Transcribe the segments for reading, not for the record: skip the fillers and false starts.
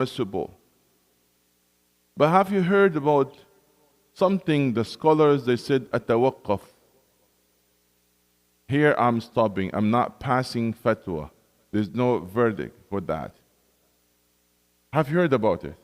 permissible. But have you heard about something the scholars they said atawaqqaf? Here I'm stopping. I'm not passing fatwa. There's no verdict for that. Have you heard about it?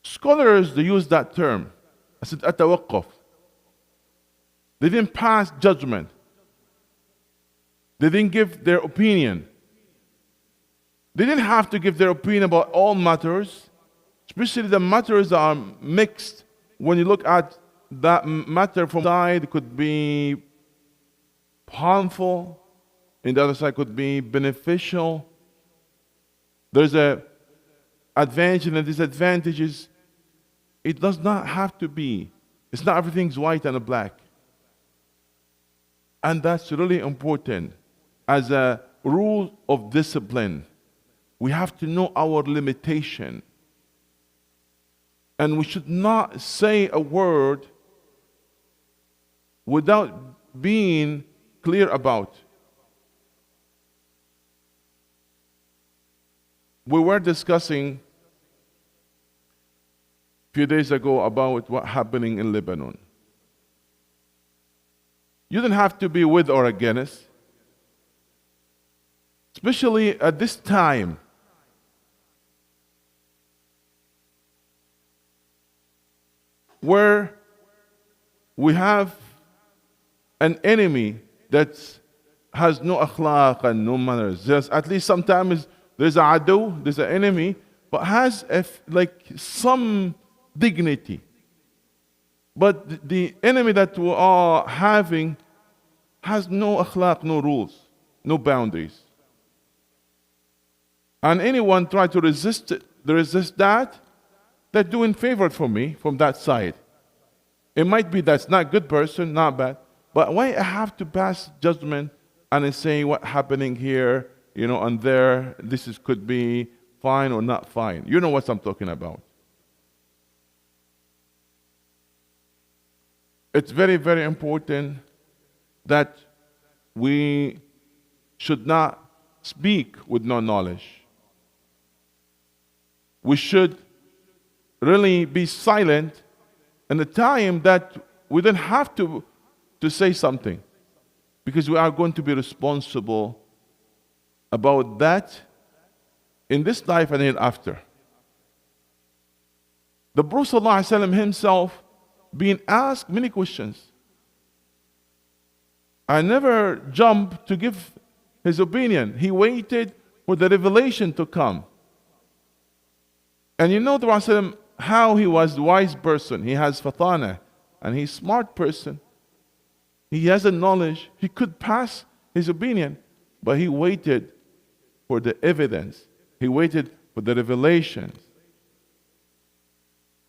Scholars they use that term. I said atawaqqaf. They didn't pass judgment. They didn't give their opinion. They didn't have to give their opinion about all matters, especially the matters that are mixed. When you look at that matter from side, it could be harmful, and the other side could be beneficial. There's a advantage and a disadvantages. It does not have to be. It's not everything's white and black. And that's really important as a rule of discipline. We have to know our limitation. And we should not say a word without being clear about. We were discussing a few days ago about what's happening in Lebanon. You don't have to be with or against, especially at this time. Where we have an enemy that has no akhlaq and no manners. There's at least sometimes there's a adu, there's an enemy, but has like some dignity. But the enemy that we are having has no akhlaq, no rules, no boundaries. And anyone try to resist that, they're doing favor for me from that side. It might be that's not a good person, not bad, but why I have to pass judgment and say what's happening here, and there, could be fine or not fine. You know what I'm talking about. It's very, very important that we should not speak with no knowledge. We should really be silent in the time that we don't have to say something, because we are going to be responsible about that in this life and hereafter. The Prophet ﷺ himself being asked many questions. I never jumped to give his opinion. He waited for the revelation to come. And the Prophet how he was the wise person. He has fatana, and he's a smart person. He has a knowledge. He could pass his opinion, but he waited for the evidence. He waited for the revelations.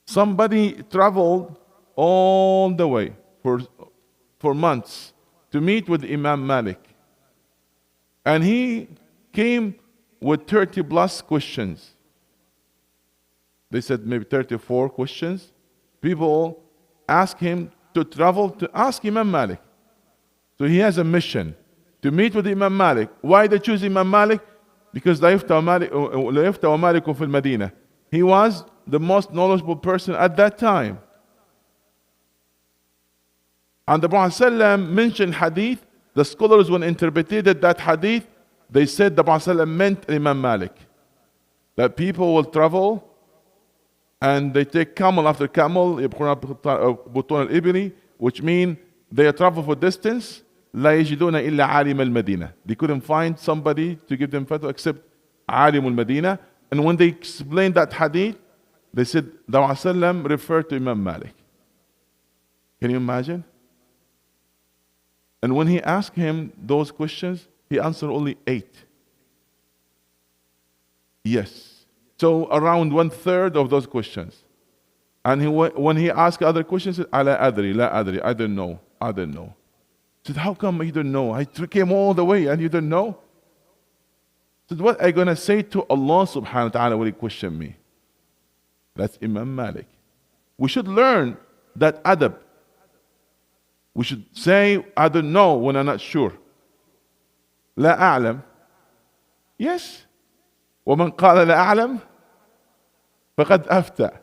Somebody traveled all the way for months to meet with Imam Malik. And he came with 30 plus questions. They said maybe 34 questions. People asked him to travel to ask Imam Malik. So he has a mission to meet with Imam Malik. Why they choose Imam Malik? Because لا يفتى مالك في المدينة. He was the most knowledgeable person at that time. And the Prophet ﷺ mentioned hadith. The scholars, when interpreted that hadith, they said the Prophet ﷺ meant Imam Malik. That people will travel and they take camel after camel, which means they travel for distance. لا يجدون إلا عالم المدينة. They couldn't find somebody to give them fatwa except عالم المدينة. And when they explained that hadith, they said the Prophet ﷺ referred to Imam Malik. Can you imagine? And when he asked him those questions, he answered only 8. Yes. So around 1/3 of those questions. And when he asked other questions, he said, "Ala adri, la adri, I don't know, I don't know." He said, "How come you don't know? I came all the way and you don't know?" He said, "What are you going to say to Allah subhanahu wa ta'ala when he question me?" That's Imam Malik. We should learn that adab. We should say, "I don't know," when I'm not sure. La a'lam. Yes. وَمَنْ قَالَ لَا أَعْلَمْ فَقَدْ أَفْتَى.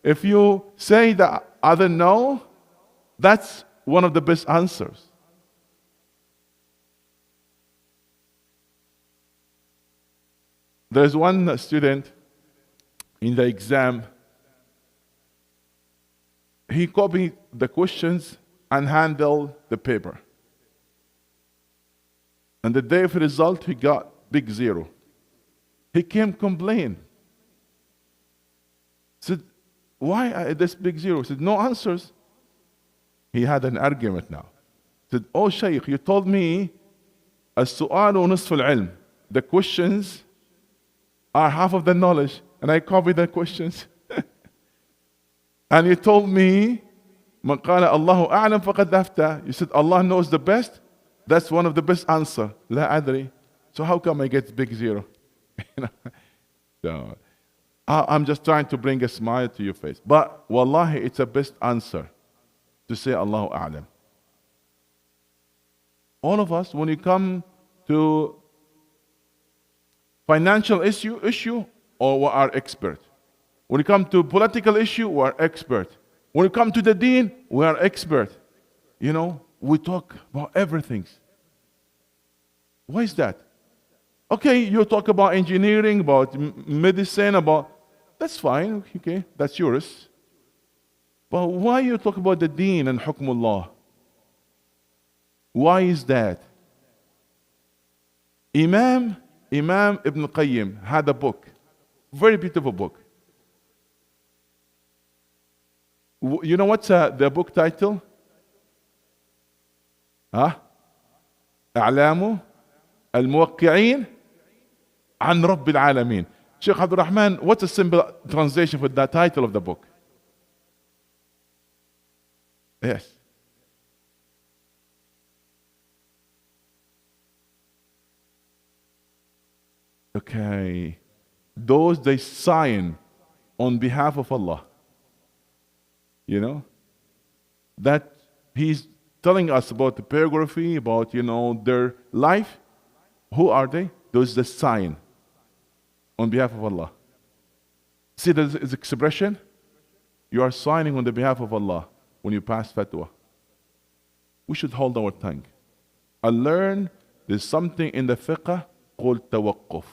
If you say that I don't know, that's one of the best answers. There's one student in the exam, he copied the questions and handled the paper. And the day of the result, he got big zero. He came complain. Said, why this big zero? Said, no answers. He had an argument now. Said, oh Shaykh, you told me السؤال نصف العلم. The questions are half of the knowledge. And I copied the questions. And you told me من قال الله أعلم فقد أفتى. You said Allah knows the best. That's one of the best answer. لا أدري. So how come I get big zero? So, I'm just trying to bring a smile to your face. But wallahi, it's the best answer to say Allahu A'lam. All of us, when you come to financial issue, or we are expert. When you come to political issue, we are expert. When you come to the deen, we are expert. You know, we talk about everything. Why is that? Okay, you talk about engineering, about medicine, that's fine, okay, that's yours. But why you talk about the deen and hukmullah? Why is that? Imam Ibn Qayyim had a book, very beautiful book. You know what's the book title? أعلام الموقعين عن رب العالمين. Sheikh Abdul Rahman, what's a simple translation for that title of the book? Yes. Okay. Those they sign on behalf of Allah. You know? That he's telling us about the biography, about, their life. Who are they? Those that sign on behalf of Allah. See this expression? You are signing on the behalf of Allah when you pass fatwa. We should hold our tongue. I learned there's something in the fiqh called توقف.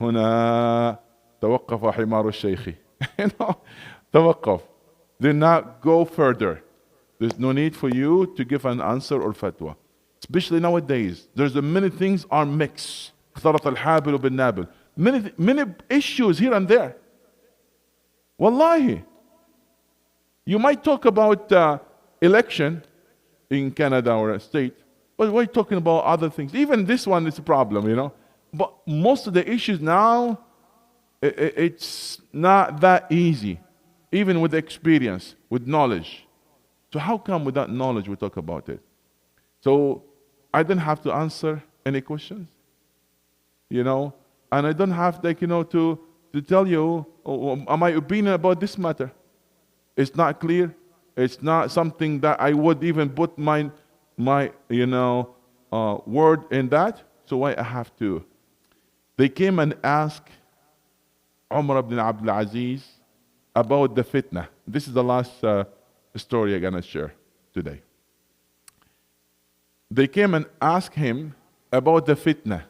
هنا توقف حمار الشيخ. توقف. Do not go further. There's no need for you to give an answer or fatwa. Especially nowadays, there's many things are mixed. اختلط الحابل بالنابل. Many issues here and there. Wallahi. You might talk about election in Canada or a state, but we're talking about other things. Even this one is a problem, But most of the issues now, it's not that easy, even with experience, with knowledge. So how come without knowledge we talk about it? So I don't have to answer any questions, and I don't have to tell you my opinion about this matter. It's not clear. It's not something that I would even put my word in that. So why I have to? They came and asked Umar ibn Abdul Aziz about the fitna. This is the last story I'm gonna share today. They came and asked him about the fitna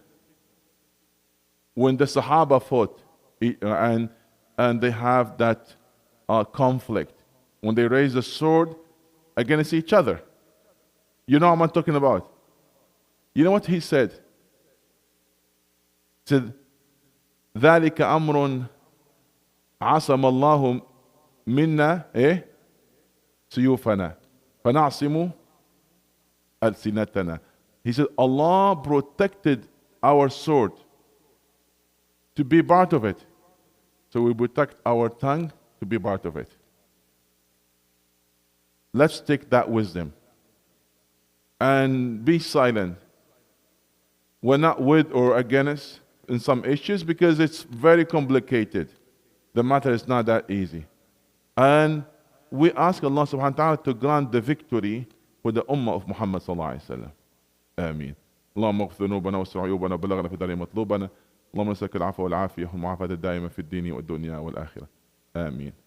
when the Sahaba fought and they have that conflict when they raise a sword against each other. You know what I'm talking about? You know what he said? He said, ذلك أمر عصم الله منا سيوفنا فنعصم ألسنتنا. He said, Allah protected our sword to be part of it. So we protect our tongue to be part of it. Let's take that wisdom and be silent. We're not with or against in some issues because it's very complicated. The matter is not that easy. And we ask Allah subhanahu wa ta'ala to grant the victory for the ummah of Muhammad sallallahu alayhi wa sallam. Ameen. اللهم اغفر ذنوبنا واستر عيوبنا وبلغنا في دار مطلوبنا اللهم نسألك العفو والعافية والمعافاة الدائمة في الدين والدنيا والآخرة. آمين.